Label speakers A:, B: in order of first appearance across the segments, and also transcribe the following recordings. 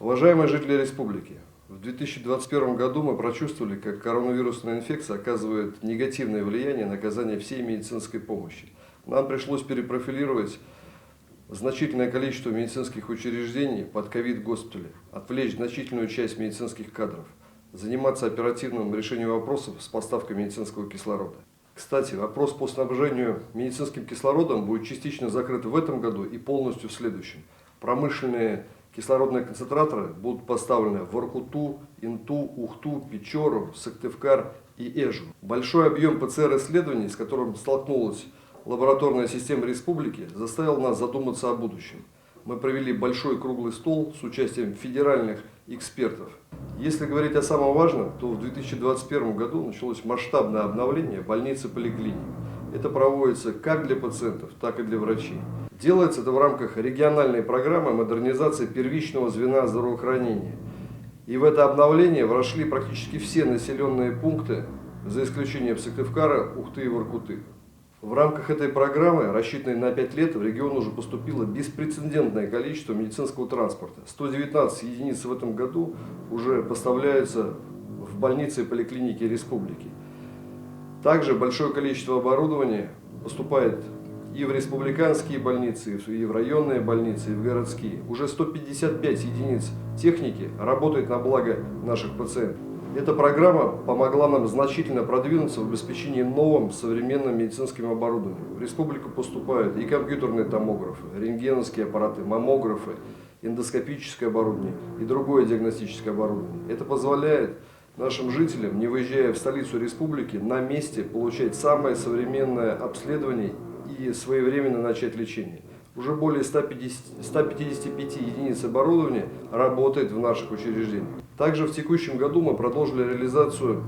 A: Уважаемые жители республики, в 2021 году мы прочувствовали, как коронавирусная инфекция оказывает негативное влияние на оказание всей медицинской помощи. Нам пришлось перепрофилировать значительное количество медицинских учреждений под ковид-госпитали, отвлечь значительную часть медицинских кадров, заниматься оперативным решением вопросов с поставкой медицинского кислорода. Кстати, вопрос по снабжению медицинским кислородом будет частично закрыт в этом году и полностью в следующем. Промышленные кислородные концентраторы будут поставлены в Воркуту, Инту, Ухту, Печору, Сыктывкар и Эжу. Большой объем ПЦР-исследований, с которым столкнулась лабораторная система республики, заставил нас задуматься о будущем. Мы провели большой круглый стол с участием федеральных экспертов. Если говорить о самом важном, то в 2021 году началось масштабное обновление больниц и поликлиник. Это проводится как для пациентов, так и для врачей. Делается это в рамках региональной программы модернизации первичного звена здравоохранения. И в это обновление вошли практически все населенные пункты, за исключением Сыктывкара, Ухты и Воркуты. В рамках этой программы, рассчитанной на 5 лет, в регион уже поступило беспрецедентное количество медицинского транспорта. 119 единиц в этом году уже поставляются в больницы и поликлиники республики. Также большое количество оборудования поступает и в республиканские больницы, и в районные больницы, и в городские. Уже 155 единиц техники работает на благо наших пациентов. Эта программа помогла нам значительно продвинуться в обеспечении новым современным медицинским оборудованием. В республику поступают и компьютерные томографы, рентгеновские аппараты, маммографы, эндоскопическое оборудование и другое диагностическое оборудование. Это позволяет нашим жителям, не выезжая в столицу республики, на месте получать самое современное обследование и своевременно начать лечение. Уже более 155 единиц оборудования работает в наших учреждениях. Также в текущем году мы продолжили реализацию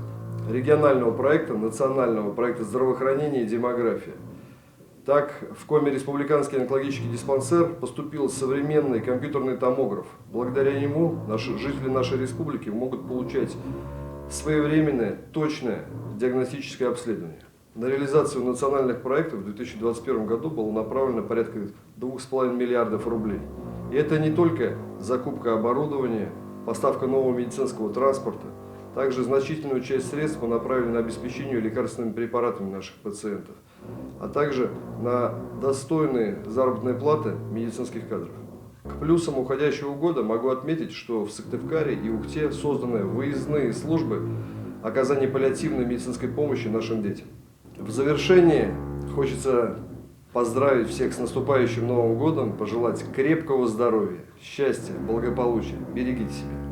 A: регионального проекта, национального проекта здравоохранения и демография. Так, в Коми республиканский онкологический диспансер поступил современный компьютерный томограф. Благодаря нему жители нашей республики могут получать своевременное, точное диагностическое обследование. На реализацию национальных проектов в 2021 году было направлено порядка 2,5 миллиардов рублей. И это не только закупка оборудования, поставка нового медицинского транспорта. Также значительную часть средств мы направили на обеспечение лекарственными препаратами наших пациентов, а также на достойные заработные платы медицинских кадров. К плюсам уходящего года могу отметить, что в Сыктывкаре и Ухте созданы выездные службы оказания паллиативной медицинской помощи нашим детям. В завершении хочется поздравить всех с наступающим Новым годом, пожелать крепкого здоровья, счастья, благополучия. Берегите себя.